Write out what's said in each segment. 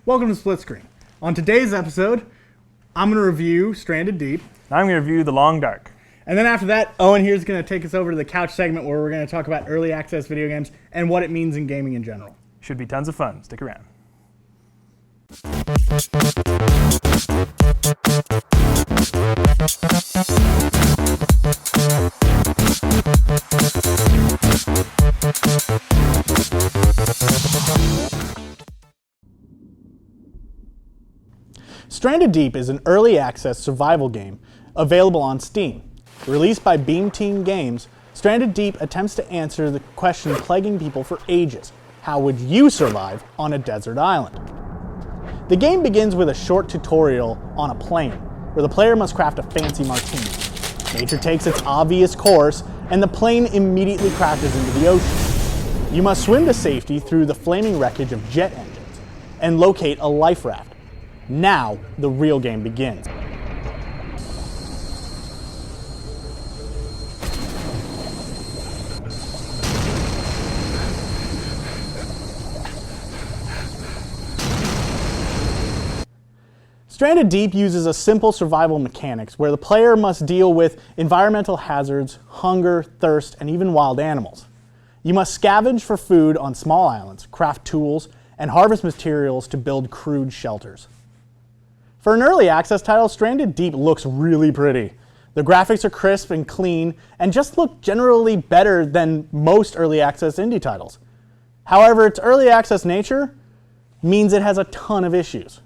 Welcome to Split Screen. On today's episode, I'm going to review Stranded Deep. I'm going to review The Long Dark. And then after that, Owen here is going to take us over to the couch segment where we're going to talk about early access video games and what it means in gaming in general. Should be tons of fun. Stick around. Stranded Deep is an early access survival game available on Steam. Released by Beam Team Games, Stranded Deep attempts to answer the question plaguing people for ages: how would you survive on a desert island? The game begins with a short tutorial on a plane, where the player must craft a fancy martini. Nature takes its obvious course, and the plane immediately crashes into the ocean. You must swim to safety through the flaming wreckage of jet engines, and locate a life raft. Now, the real game begins. Stranded Deep uses a simple survival mechanics where the player must deal with environmental hazards, hunger, thirst, and even wild animals. You must scavenge for food on small islands, craft tools, and harvest materials to build crude shelters. For an early access title, Stranded Deep looks really pretty. The graphics are crisp and clean, and just look generally better than most early access indie titles. However, its early access nature means it has a ton of issues.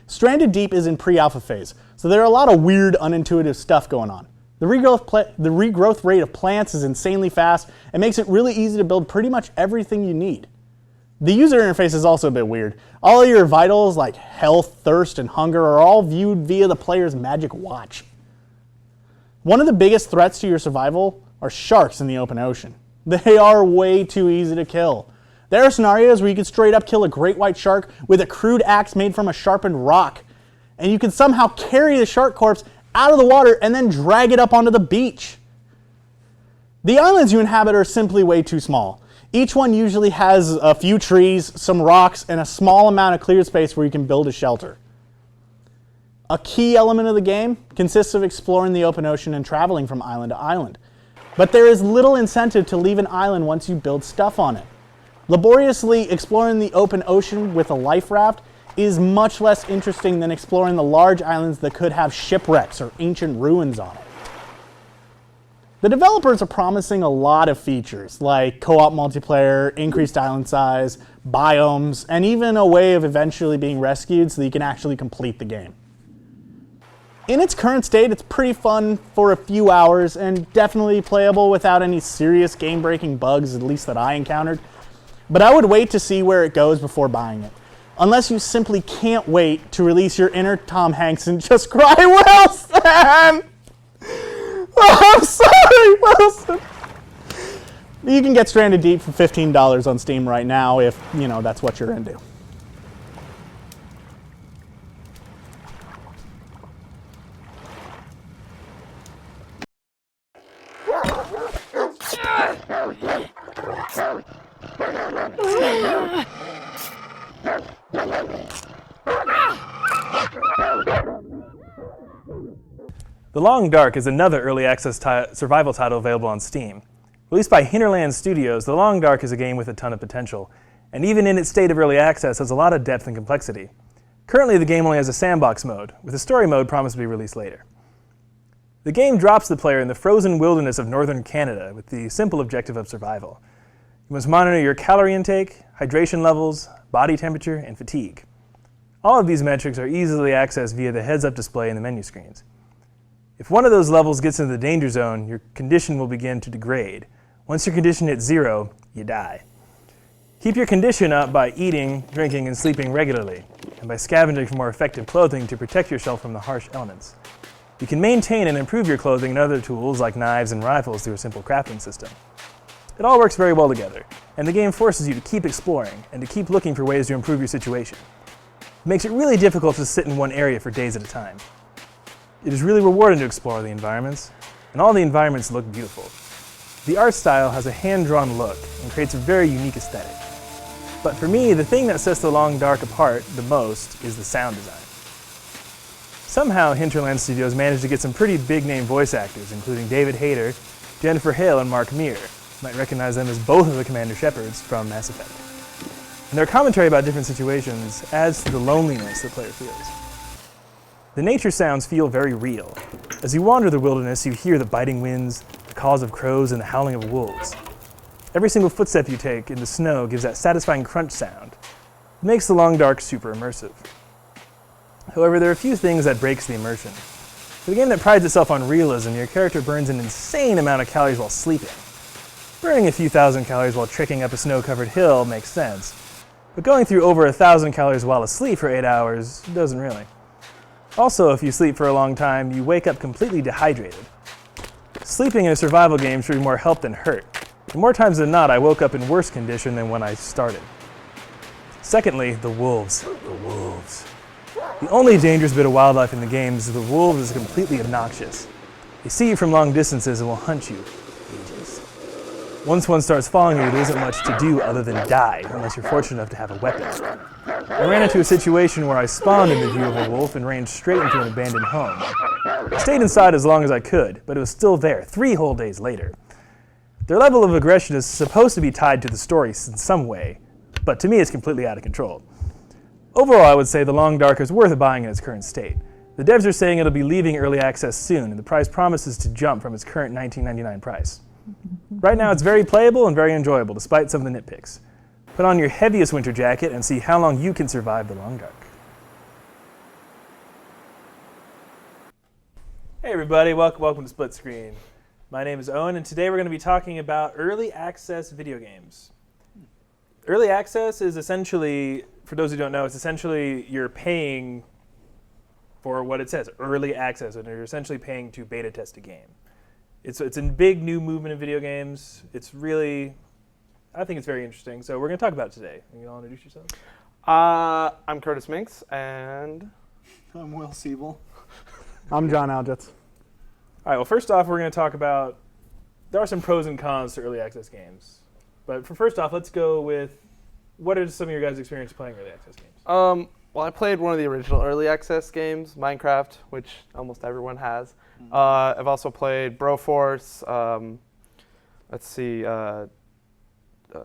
Stranded Deep is in pre-alpha phase, so there are a lot of weird, unintuitive stuff going on. The regrowth rate of plants is insanely fast and makes it really easy to build pretty much everything you need. The user interface is also a bit weird. All of your vitals like health, thirst, and hunger are all viewed via the player's magic watch. One of the biggest threats to your survival are sharks in the open ocean. They are way too easy to kill. There are scenarios where you could straight up kill a great white shark with a crude axe made from a sharpened rock, and you can somehow carry the shark corpse out of the water and then drag it up onto the beach. The islands you inhabit are simply way too small. Each one usually has a few trees, some rocks, and a small amount of cleared space where you can build a shelter. A key element of the game consists of exploring the open ocean and traveling from island to island. But there is little incentive to leave an island once you build stuff on it. Laboriously exploring the open ocean with a life raft is much less interesting than exploring the large islands that could have shipwrecks or ancient ruins on it. The developers are promising a lot of features like co-op multiplayer, increased island size, biomes, and even a way of eventually being rescued so that you can actually complete the game. In its current state, it's pretty fun for a few hours and definitely playable without any serious game-breaking bugs, at least that I encountered. But I would wait to see where it goes before buying it. Unless you simply can't wait to release your inner Tom Hanks and just cry, Wilson! Oh, I'm sorry, Wilson! You can get Stranded Deep for $15 on Steam right now if, that's what you're into. The Long Dark is another early access survival title available on Steam. Released by Hinterland Studios, The Long Dark is a game with a ton of potential, and even in its state of early access has a lot of depth and complexity. Currently, the game only has a sandbox mode, with a story mode promised to be released later. The game drops the player in the frozen wilderness of northern Canada with the simple objective of survival. You must monitor your calorie intake, hydration levels, body temperature, and fatigue. All of these metrics are easily accessed via the heads-up display in the menu screens. If one of those levels gets into the danger zone, your condition will begin to degrade. Once your condition hits 0, you die. Keep your condition up by eating, drinking, and sleeping regularly, and by scavenging for more effective clothing to protect yourself from the harsh elements. You can maintain and improve your clothing and other tools like knives and rifles through a simple crafting system. It all works very well together, and the game forces you to keep exploring and to keep looking for ways to improve your situation. It makes it really difficult to sit in one area for days at a time. It is really rewarding to explore the environments, and all the environments look beautiful. The art style has a hand-drawn look and creates a very unique aesthetic. But for me, the thing that sets The Long Dark apart the most is the sound design. Somehow, Hinterland Studios managed to get some pretty big-name voice actors, including David Hayter, Jennifer Hale, and Mark Meer. You might recognize them as both of the Commander Shepards from Mass Effect. And their commentary about different situations adds to the loneliness the player feels. The nature sounds feel very real. As you wander the wilderness, you hear the biting winds, the calls of crows, and the howling of wolves. Every single footstep you take in the snow gives that satisfying crunch sound. It makes The Long Dark super immersive. However, there are a few things that breaks the immersion. For the game that prides itself on realism, your character burns an insane amount of calories while sleeping. Burning a few thousand calories while trekking up a snow-covered hill makes sense, but going through over 1,000 calories while asleep for 8 hours doesn't really. Also, if you sleep for a long time, you wake up completely dehydrated. Sleeping in a survival game should be more help than hurt. And more times than not, I woke up in worse condition than when I started. Secondly, the wolves. The wolves. The only dangerous bit of wildlife in the game is the wolves is completely obnoxious. They see you from long distances and will hunt you for ages. Once one starts following you, there isn't much to do other than die, unless you're fortunate enough to have a weapon. I ran into a situation where I spawned in the view of a wolf and ran straight into an abandoned home. I stayed inside as long as I could, but it was still there 3 whole days later. Their level of aggression is supposed to be tied to the story in some way, but to me it's completely out of control. Overall, I would say The Long Dark is worth buying in its current state. The devs are saying it'll be leaving early access soon, and the price promises to jump from its current $19.99 price. Right now, it's very playable and very enjoyable, despite some of the nitpicks. Put on your heaviest winter jacket and see how long you can survive The Long Dark. Hey everybody, welcome to Split Screen. My name is Owen, and today we're going to be talking about early access video games. Early access is essentially, for those who don't know, it's essentially you're paying for what it says, early access, and you're essentially paying to beta test a game. It's a big new movement in video games. It's really, I think it's very interesting. So we're going to talk about it today. Can you all introduce yourselves? I'm Curtis Minks, and I'm Will Siebel. I'm John Algetz. All right, well, first off, we're going to talk about, there are some pros and cons to early access games. But for first off, let's go with, what are some of your guys' experience playing early access games? Well, I played one of the original early access games, Minecraft, which almost everyone has. I've also played Broforce,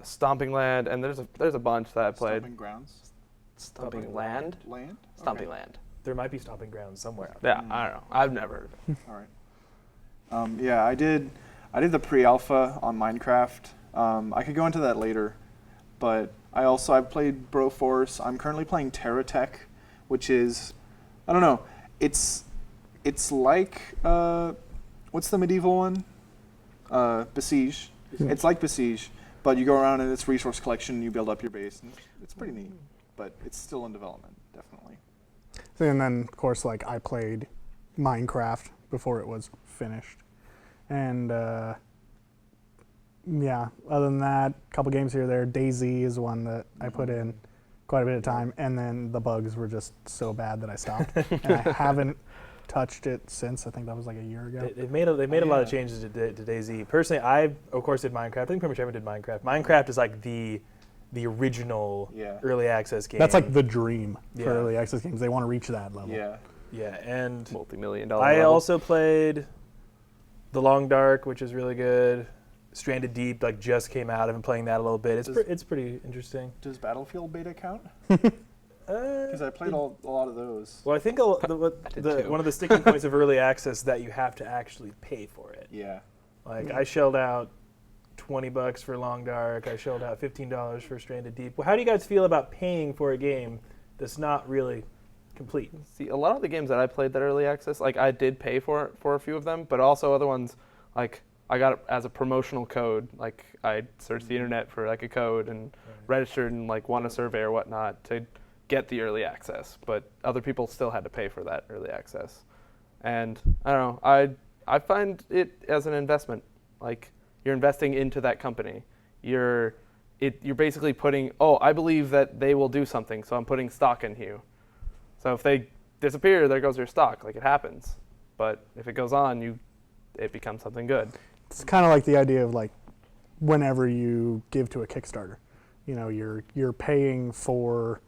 Stomping Land, and there's a bunch that I played. Stomping Grounds? Stomping Land? Land? Stomping Okay. Land. There might be stomping grounds somewhere out there. Yeah, I don't know. I've never heard of it. All right. Yeah, I did the pre-alpha on Minecraft. I could go into that later, but I've played Broforce. I'm currently playing TerraTech, which is, I don't know, it's like, what's the medieval one? Besiege. It's like Besiege, but you go around in its resource collection and you build up your base. And it's pretty neat, but it's still in development, definitely. And then, of course, like I played Minecraft before it was finished. And yeah, other than that, a couple games here or there. DayZ is one that I put in quite a bit of time, and then the bugs were just so bad that I stopped. And I haven't touched it since. I think that was like a year ago. They've made a lot of changes to DayZ. Personally, I, of course, did Minecraft. I think pretty much everyone did Minecraft. Minecraft is like the original early access game. That's like the dream for early access games. They want to reach that level. Yeah, and multi-million-dollar I level. also played The Long Dark, which is really good. Stranded Deep just came out. I've been playing that a little bit. It's pretty interesting. Does Battlefield beta count? Because I played a lot of those. Well, I think one of the sticking points of early access is that you have to actually pay for it. Yeah. Like I shelled out $20 for Long Dark. I shelled out $15 for Stranded Deep. Well, how do you guys feel about paying for a game that's not really complete? See, a lot of the games that I played that early access, like I did pay for a few of them, but also other ones, like I got it as a promotional code. Like I searched the internet for like a code and registered and like won a survey or whatnot to get the early access. But other people still had to pay for that early access. And I don't know, I find it as an investment. Like you're investing into that company. You're basically putting, I believe that they will do something, so I'm putting stock in you. So if they disappear, there goes your stock. Like it happens. But if it goes on, it becomes something good. It's kind of like the idea of like whenever you give to a Kickstarter. you know, you're paying for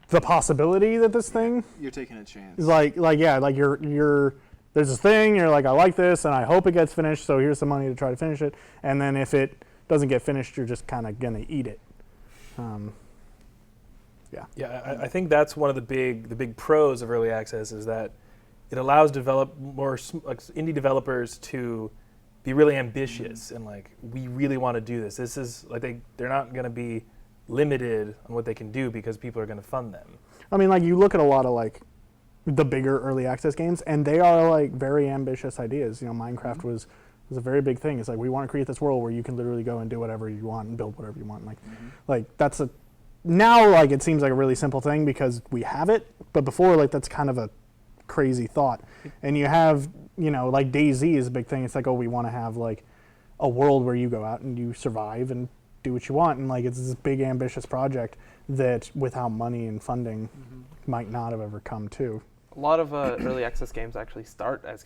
the possibility that this thing You're taking a chance. is like you're there's this thing, you're like, I like this and I hope it gets finished, so here's some money to try to finish it. And then if it doesn't get finished, you're just kind of gonna eat it. Yeah, I think that's one of the big pros of early access is that it allows indie developers to be really ambitious and like, we really want to do this. This is like they're not going to be limited on what they can do because people are going to fund them. I mean, like you look at a lot of like the bigger early access games, and they are like very ambitious ideas. You know, Minecraft was a very big thing. It's like, we want to create this world where you can literally go and do whatever you want and build whatever you want. Like that's now like it seems like a really simple thing because we have it, but before, like, that's kind of a crazy thought. And you have, you know, like DayZ is a big thing. It's like, oh, we want to have like a world where you go out and you survive and do what you want, and like it's this big ambitious project that without money and funding might not have ever come to. A lot of early access games actually start as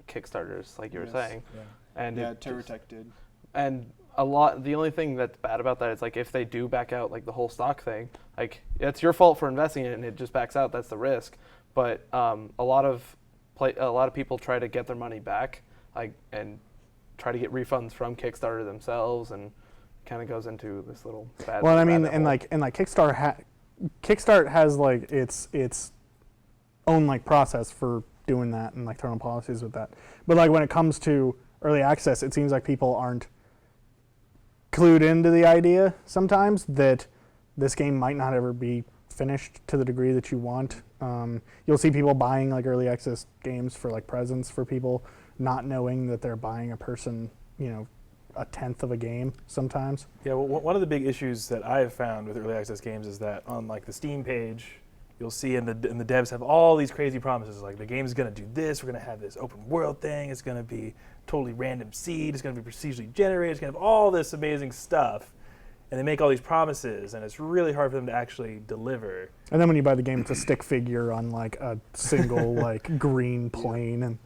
Kickstarters, like you were saying. Yeah. And Yeah, TerraTech did. And the only thing that's bad about that is like if they do back out like the whole stock thing, like it's your fault for investing in it and it just backs out, that's the risk. But a lot of people try to get their money back, like, and try to get refunds from Kickstarter themselves, and kind of goes into this little bad. Well, I mean, and Kickstarter has like its own like process for doing that and like internal policies with that. But like when it comes to early access, it seems like people aren't clued into the idea sometimes that this game might not ever be finished to the degree that you want. You'll see people buying like early access games for like presents for people, not knowing that they're buying a person, you know, a tenth of a game sometimes. Yeah, well, one of the big issues that I have found with early access games is that on like the Steam page, you'll see and the devs have all these crazy promises, like the game's going to do this, we're going to have this open world thing, it's going to be totally random seed, it's going to be procedurally generated, it's going to have all this amazing stuff. And they make all these promises, and it's really hard for them to actually deliver. And then when you buy the game, it's a stick figure on like a single like green plane. And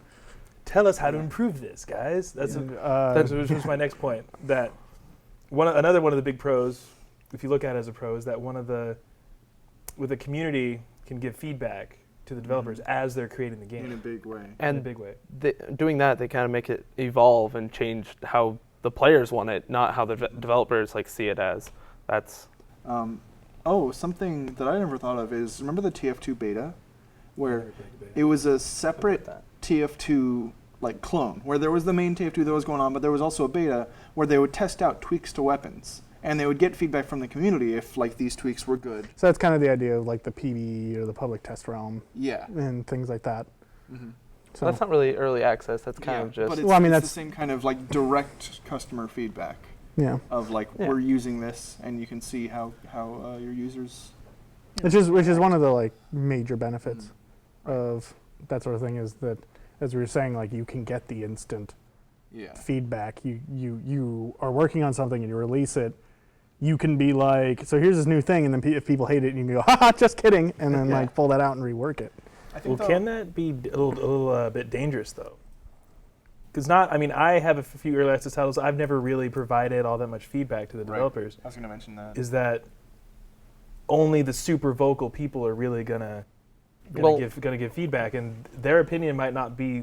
tell us how to improve this, guys. That's my next point. That another one of the big pros, if you look at it as a pro, is that with the community can give feedback to the developers as they're creating the game In a big way. And in a big way. Doing that, they kind of make it evolve and change how the players want it, not how the developers like see it as. That's Something that I never thought of is, remember the TF2 beta, where it was a separate TF2 like clone, where there was the main TF2 that was going on, but there was also a beta where they would test out tweaks to weapons, and they would get feedback from the community if like these tweaks were good. so that's kind of the idea of like the PBE or the public test realm Yeah. and things like that. So that's not really early access. That's kind of just. But it's, Well, I mean, it's that's- the same kind of like direct customer feedback yeah. of like, Yeah. we're using this, and you can see how your users. Which is one of the like major benefits of that sort of thing, is that, as we were saying, like you can get the instant Yeah. feedback. You are working on something and you release it. You can be like, so here's this new thing, and then if people hate it, you can go, haha, just kidding, and then Yeah. like pull that out and rework it. I Well, think can that be a little bit dangerous though? Because I have a few early access titles. I've never really provided all that much feedback to the developers. I was going to mention that. Is that only the super vocal people are really gonna give feedback, and their opinion might not be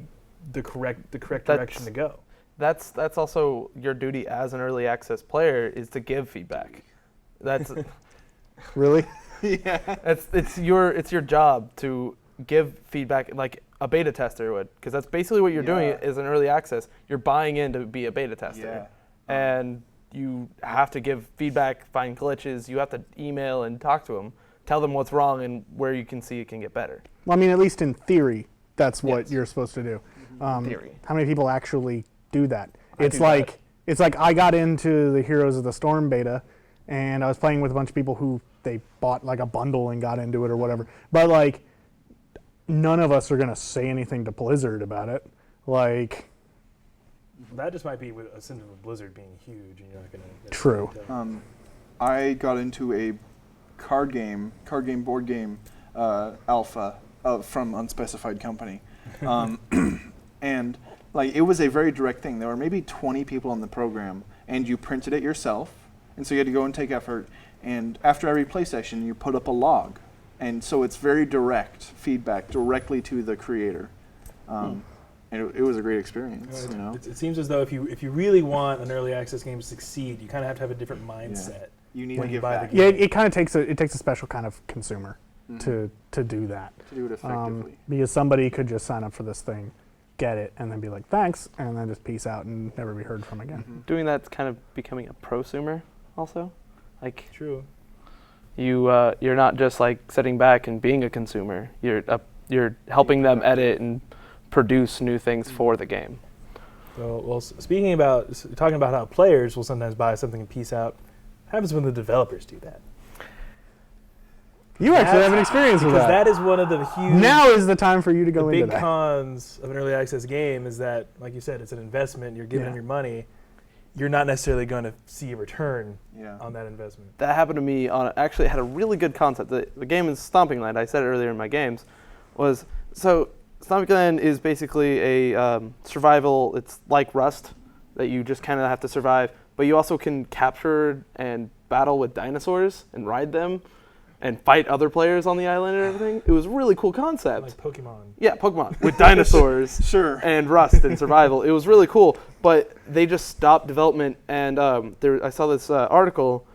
the correct direction to go. That's also your duty as an early access player, is to give feedback. That's Really? Yeah. it's your job to give feedback like a beta tester would, because that's basically what you're doing Yeah. as an early access. You're buying in to be a beta tester, and you have to give feedback, find glitches. You have to email and talk to them, tell them what's wrong and where you can see it can get better. Well, I mean, at least in theory, that's what Yes. you're supposed to do. Theory. How many people actually do that? I It's do like I got into the Heroes of the Storm beta, and I was playing with a bunch of people who they bought like a bundle and got into it or whatever. But like, none of us are gonna say anything to Blizzard about it. Like, That just might be with a symptom of Blizzard being huge, and you're not gonna. True. I got into a board game alpha from unspecified company, and like it was a very direct thing. There were maybe 20 people in the program, and you printed it yourself, And so you had to go and take effort. And after every play session, you put up a log. And so it's very direct feedback directly to the creator. And it was a great experience. You know? It seems as though if you really want an early access game to succeed, you kind of have to have a different mindset. You need when to you give buy back. the game. Yeah, it kind of takes a special kind of consumer to do that. To do it effectively. Because somebody could just sign up for this thing, get it, and then be like, thanks, and then just peace out and never be heard from again. Doing that's kind of becoming a prosumer also. Like True. you're not just like sitting back and being a consumer. You're helping them edit and produce new things for the game. Well, talking about how players will sometimes buy something and peace out, what happens when the developers do that? You actually have an experience with Because that. that is one of the huge... Now is the time for you to go the into big that. cons of an early access game is that, like you said, it's an investment. You're giving them your money. You're not necessarily going to see a return on that investment. That happened to me actually it had a really good concept. The game is Stomping Land. I said it earlier in my games. So Stomping Land is basically a survival. It's like Rust that you just kind of have to survive, but you also can capture and battle with dinosaurs and ride them and fight other players on the island and everything. It was a really cool concept. Like Pokemon. Yeah, Pokemon with dinosaurs. Sure. And Rust and survival. It was really cool, but they just stopped development. And I saw this article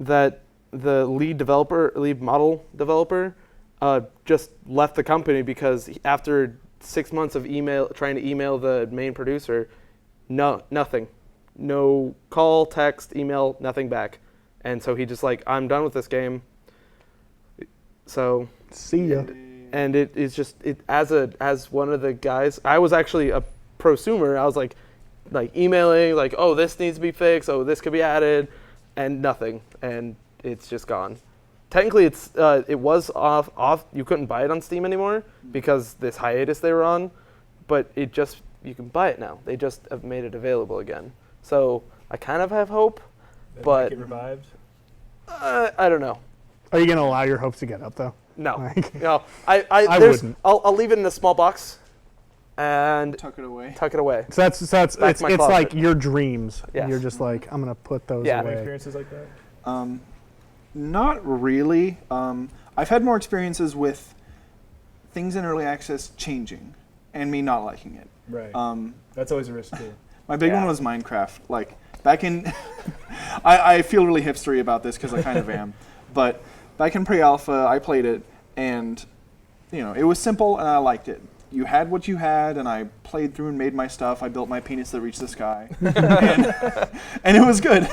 that the lead model developer, just left the company because after 6 months of trying to email the main producer, nothing, no call, text, email, nothing back, and so he just like, I'm done with this game. So See ya. and it is just as one of the guys, I was actually a prosumer. I was like emailing like, oh, this needs to be fixed, oh, this could be added, and nothing, and it's just gone. Technically, it was off. You couldn't buy it on Steam anymore because this hiatus they were on, but you can buy it now. They just have made it available again. So I kind of have hope, but Get revived? I don't know. Are you going to allow your hopes to get up, though? No, Like- no. I wouldn't. I'll leave it in a small box and Tuck it away. tuck it away. So it's Back it's to my like closet. your dreams. Yes. You're just like, I'm going to put those Yeah. Any away. experiences like that? Not really. I've had more experiences with things in early access changing and me not liking it. Right. That's always a risk too. My big one was Minecraft. Like back in, I feel really hipstery about this because I kind of am, but back in pre-alpha, I played it and it was simple and I liked it. You had what you had, and I played through and made my stuff. I built my penis that reached the sky, and it was good.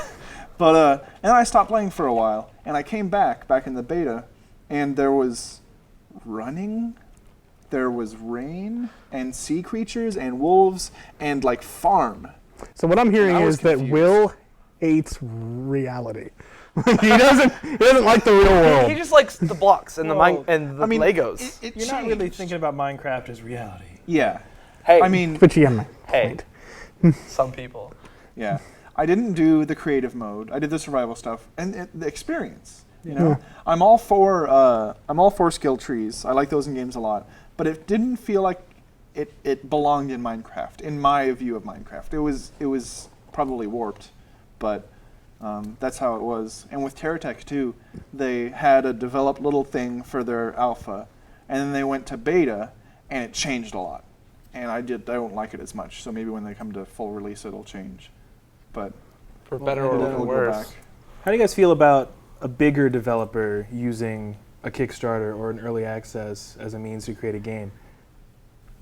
But and I stopped playing for a while, and I came back in the beta, and there was running, there was rain, and sea creatures, and wolves, and like farm. So what I'm hearing I was is that confused. Will hates reality. he doesn't like the real world. He just likes the blocks and the Well, Legos. You're not really thinking about Minecraft as reality. Yeah. Hey, I mean, But you get my hey, point. some people. yeah. I didn't do the creative mode. I did the survival stuff and the experience. I'm all for skill trees. I like those in games a lot. But it didn't feel like it belonged in Minecraft. In my view of Minecraft, it was probably warped, but that's how it was. And with TerraTech too, they had a developed little thing for their alpha, and then they went to beta, and it changed a lot. And I don't like it as much. So maybe when they come to full release, it'll change. But For better or we'll for go worse. back. How do you guys feel about a bigger developer using a Kickstarter or an early access as a means to create a game?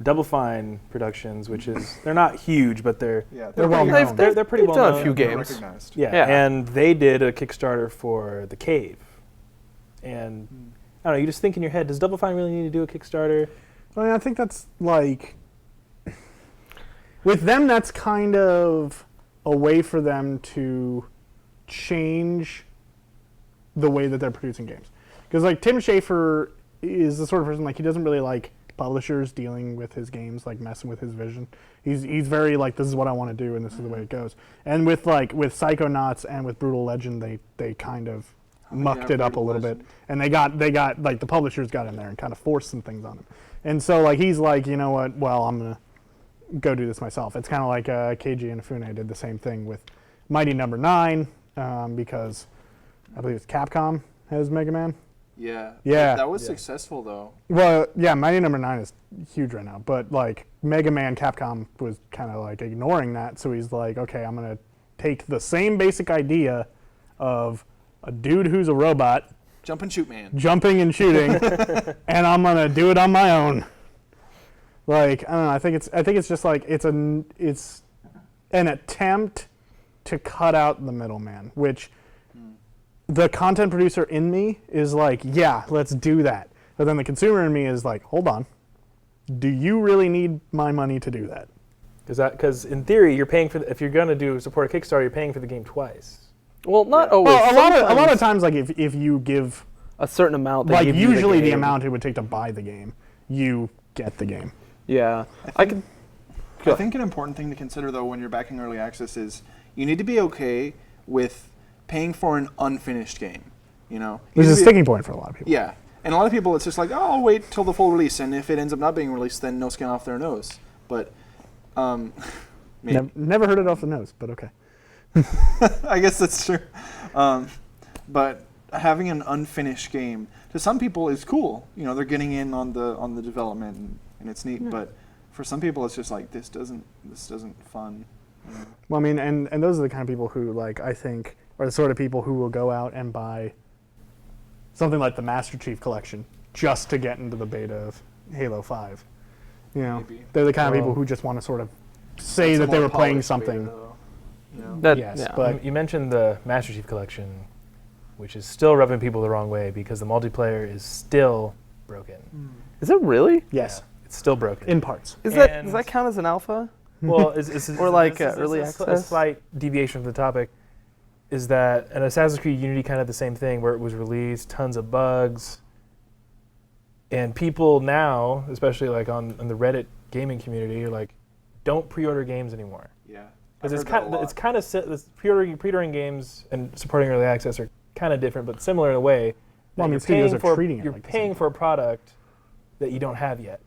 Double Fine Productions, which is, they're not huge, but they're They're well They've- known. they're pretty they've well done known. a few They're games. recognized. Yeah, Yeah. and they did a Kickstarter for The Cave. And I don't know, you just think in your head, does Double Fine really need to do a Kickstarter? I mean, I think that's like, with them, that's kind of a way for them to change the way that they're producing games. Because like Tim Schafer is the sort of person, like, he doesn't really like publishers dealing with his games, like messing with his vision. He's very like, this is what I want to do and this is the way it goes. And with Psychonauts and with Brutal Legend, they kind of mucked it up a little bit. And they got like, the publishers got in there and kind of forced some things on him. And so like, he's like, you know what, well, I'm gonna go do this myself. It's kind of like Keiji Inafune did the same thing with Mighty Number 9. because I believe it's Capcom has Mega Man. Yeah. Yeah. That was successful though. Well, yeah, Mighty Number 9 is huge right now, but like Mega Man, Capcom was kind of like ignoring that, so he's like, okay, I'm gonna take the same basic idea of a dude who's a robot Jump and shoot, man. jumping and shooting, and I'm gonna do it on my own. Like, I don't know. I think it's just like it's an attempt to cut out the middleman, which the content producer in me is like, yeah, let's do that. But then the consumer in me is like, hold on, do you really need my money to do that? Because in theory, you're paying for if you're going to support a Kickstarter, you're paying for the game twice. Well, not always. Well, a lot of times, like if you give a certain amount, they like give you usually the game. amount it would take to buy the game, you get the game. Yeah, I think an important thing to consider though when you're backing early access is you need to be okay with paying for an unfinished game. You know, Which is a sticking point for a lot of people. Yeah, and a lot of people it's just like, oh, I'll wait till the full release, and if it ends up not being released, then no skin off their nose. But Never heard it off the nose, but okay. I guess that's true. But having an unfinished game to some people is cool. You know, they're getting in on the development and it's neat. But for some people, it's just like this doesn't fun. You know? Well, I mean, and those are the kind of people who, like, I think are the sort of people who will go out and buy something like the Master Chief Collection just to get into the beta of Halo 5. You know, Maybe. they're the kind of people who just want to sort of say that they were playing something. Yes, but you mentioned the Master Chief Collection, which is still rubbing people the wrong way because the multiplayer is still broken. Is it really? yes, Yeah, it's still broken. in parts. Does that count as an alpha? Well, Or like early a access? slight deviation from the topic is that an Assassin's Creed Unity kind of the same thing where it was released, tons of bugs, and people now, especially like on the Reddit gaming community, are like, don't pre-order games anymore. Yeah. Because it's kind of pre-ordering games and supporting early access are kind of different, but similar in a way. Well, I mean, you're studios paying are treating it You're like the paying same for a product that you don't have yet.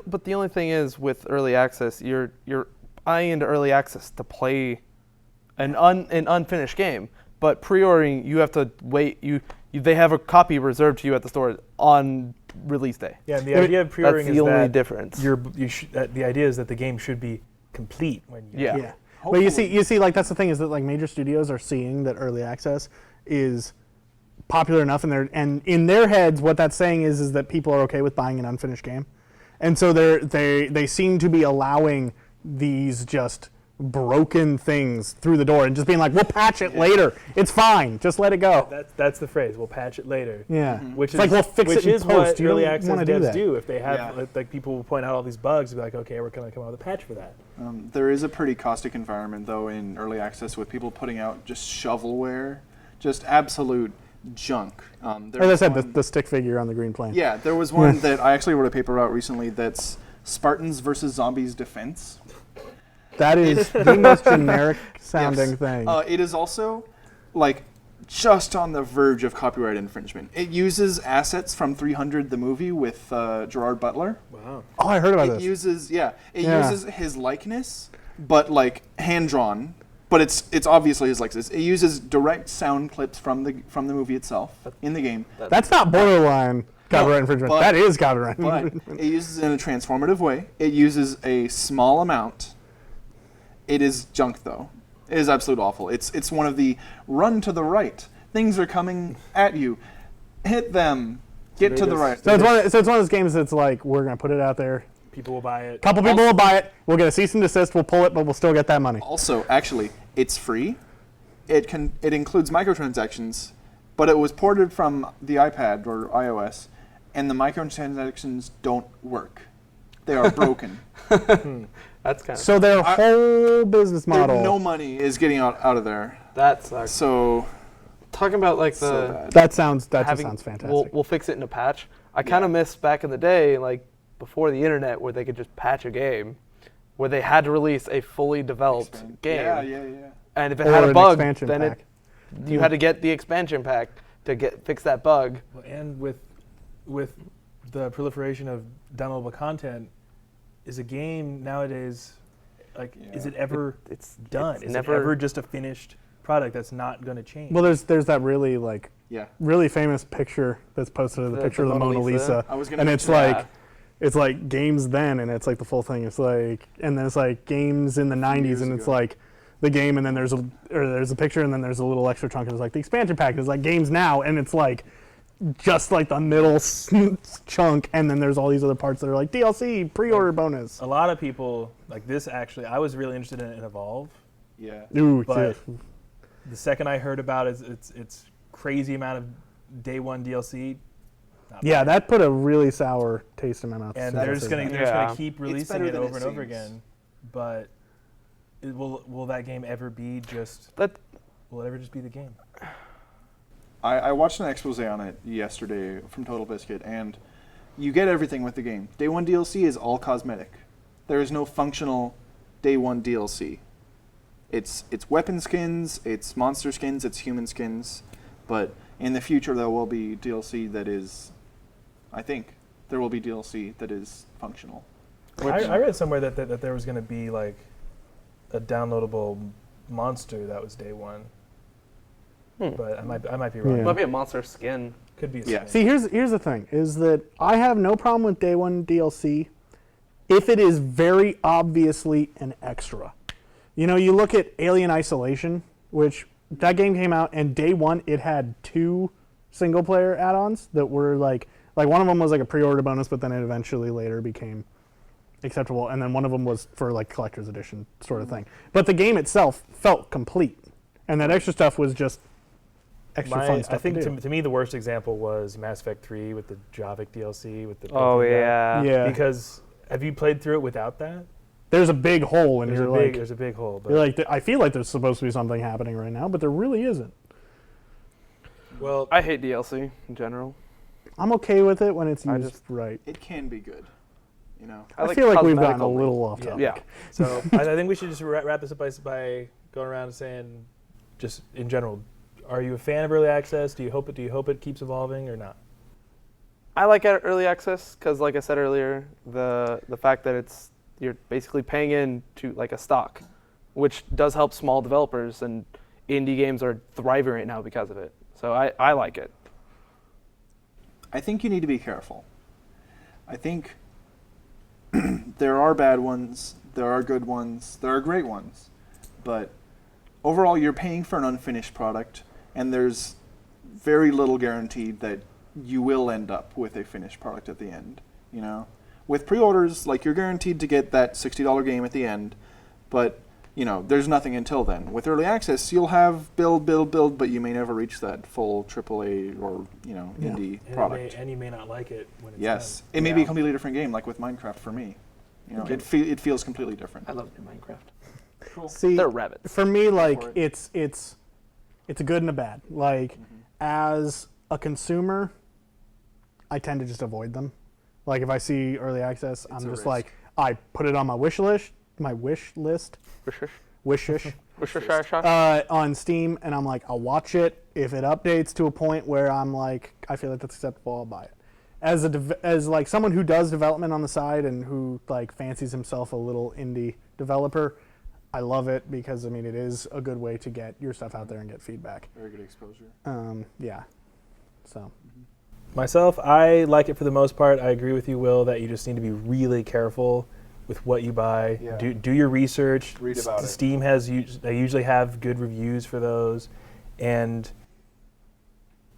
But the only thing is, with early access, you're buying into early access to play an unfinished game. But pre-ordering, you have to wait. They have a copy reserved to you at the store on release day. Yeah, and the idea of pre-ordering That's the is only that difference. the idea is that the game should be complete when you. Yeah. Yeah. But you see, like that's the thing is that like major studios are seeing that early access is popular enough, and in their heads, what that's saying is that people are okay with buying an unfinished game, and so they seem to be allowing these just broken things through the door and just being like, we'll patch it later. It's fine. Just let it go. That's the phrase. We'll patch it later. Yeah. Which It's like, we'll fix it in is post. what You early don't access wanna do devs that. do. If they have like people will point out all these bugs, be like, okay, we're gonna come out with a patch for that. There is a pretty caustic environment though in early access with people putting out just shovelware, just absolute junk. As I said, the stick figure on the green plane. Yeah, there was one that I actually wrote a paper about recently that's Spartans versus Zombies Defense. That is the most generic sounding thing. It is also like just on the verge of copyright infringement. It uses assets from 300 the movie with Gerard Butler. Wow. Oh, I heard about It this. uses uses his likeness, but like hand drawn. But it's obviously his likeness. It uses direct sound clips from the movie itself in the game. That's not borderline copyright infringement. but- That is copyright But infringement. it uses it in a transformative way. It uses a small amount. It is junk though. It is absolute awful. It's one of the run to the right. Things are coming at you. Hit them. Get to the right. So it's one of those games that's like, we're going to put it out there. People will buy it. A couple people will buy it. We'll get a cease and desist. We'll pull it, but we'll still get that money. Also, actually, it's free. It includes microtransactions, but it was ported from the iPad or iOS, and the microtransactions don't work. They are broken. That's kind of So their whole business model. No money is getting out of there. that sucks. So Talking about like so the bad. That just having, sounds fantastic. We'll fix it in a patch. I kind of miss back in the day, like before the internet, where they could just patch a game, where they had to release a fully developed game. Yeah. And if it Or had a an bug, expansion then pack. you had to get the expansion pack to fix that bug. Well, and with the proliferation of downloadable content, is a game nowadays like is it ever It's done? it's Is never it ever just a finished product that's not going to change. Well, there's that really Yeah. really famous picture that's posted of the picture of the Mona Lisa. I was gonna and it's mention like it's like games then, and it's like the full thing. It's like, and then it's like games in the 90s, years and it's ago. like the game, and then there's a picture, and then there's a little extra chunk, and it's like the expansion pack. It's like games now, and it's like just like the middle chunk, and then there's all these other parts that are like DLC, pre-order bonus. A lot of people like this. Actually, I was really interested in Evolve, Yeah. Ooh, but yeah. the second I heard about its crazy amount of day one DLC. not Yeah, buying it. that put a really sour taste in my mouth. And as they're soon as I just said gonna that. they're just Yeah. gonna keep releasing better it than over it and over seems. again. But will that game ever be just? That Will it ever just be the game? I watched an expose on it yesterday from Total Biscuit, and you get everything with the game. Day one DLC is all cosmetic. There is no functional day one DLC. It's weapon skins, it's monster skins, it's human skins, but in the future there will be DLC that is, I think, there will be DLC that is functional. I read somewhere that there was going to be like a downloadable monster that was day one, but I might be wrong. Yeah. might be a monster skin. Could be. A Yeah. skin. See, here's the thing: is that I have no problem with day one DLC if it is very obviously an extra. You know, you look at Alien Isolation, which that game came out, and day one it had 2 single-player add-ons that were like one of them was like a pre-order bonus, but then it eventually later became acceptable, and then one of them was for like collector's edition sort of thing. But the game itself felt complete, and that extra stuff was just extra fun stuff. I think to do. to me the worst example was Mass Effect 3 with the Javik DLC with the. Oh built-in guy. yeah. Yeah, Because have you played through it without that? there's a big hole, and There's a big hole. But you're like, I feel like there's supposed to be something happening right now, but there really isn't. well, I hate DLC in general. I'm okay with it when it's I used just- right. It can be good, you know. I like feel like we've gotten cosmetic a only. little off Yeah. topic. Yeah. so I think we should just wrap this up by going around and saying, just in general, are you a fan of early access? Do you hope it keeps evolving or not? I like early access because, like I said earlier, the fact that you're basically paying into like a stock, which does help small developers, and indie games are thriving right now because of it. So I like it. I think you need to be careful. I think there are bad ones, there are good ones, there are great ones, but overall you're paying for an unfinished product, and there's very little guaranteed that you will end up with a finished product at the end, you know? With pre-orders, like, you're guaranteed to get that $60 game at the end, but you know, there's nothing until then. With early access, you'll have build, but you may never reach that full AAA or, you know, Yeah. indie And product. and you may not like it when it's Yes, done. it may be a Yeah. completely different game, like with Minecraft for me. You know, Okay. it feels completely different. I love your Minecraft. See, They're rabbits. for me, like for it. it's a good and a bad. Like as a consumer, I tend to just avoid them. Like if I see early access, It's I'm a just risk. like, I put it on my wish list on Steam, and I'm like, I'll watch it. If it updates to a point where I'm like, I feel like that's acceptable, I'll buy it. As like someone who does development on the side and who like fancies himself a little indie developer, I love it because I mean it is a good way to get your stuff out there and get feedback. Very good exposure. Yeah. So Myself, I like it for the most part. I agree with you, Will, that you just need to be really careful with what you buy. Yeah. Do your research. Read about it. Steam they usually have good reviews for those, and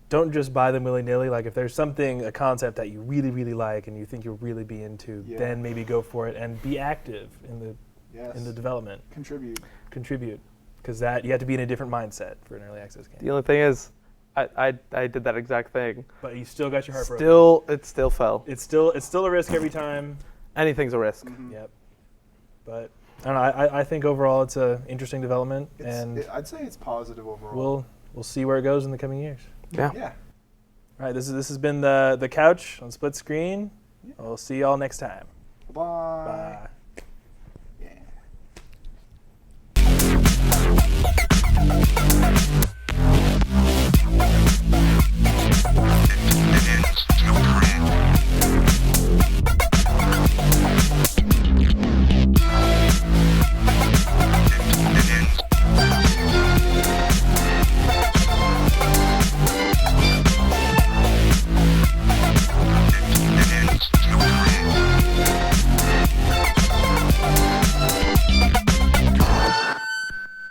don't just buy them willy-nilly. Like if there's a concept that you really, really like and you think you'll really be into, Yeah. then maybe go for it and be active in Yes. the development. Contribute. Because that you have to be in a different mindset for an early access game. The only thing is, I did that exact thing. But you still got your heart broken. It still fell. It's still a risk every time. Anything's a risk. Yep. But I don't know. I think overall it's an interesting development, and I'd say it's positive overall. we'll see where it goes in the coming years. Yeah. Yeah. All right. This has been the couch on split screen. We'll see y'all next time. Bye. Bye. Yeah.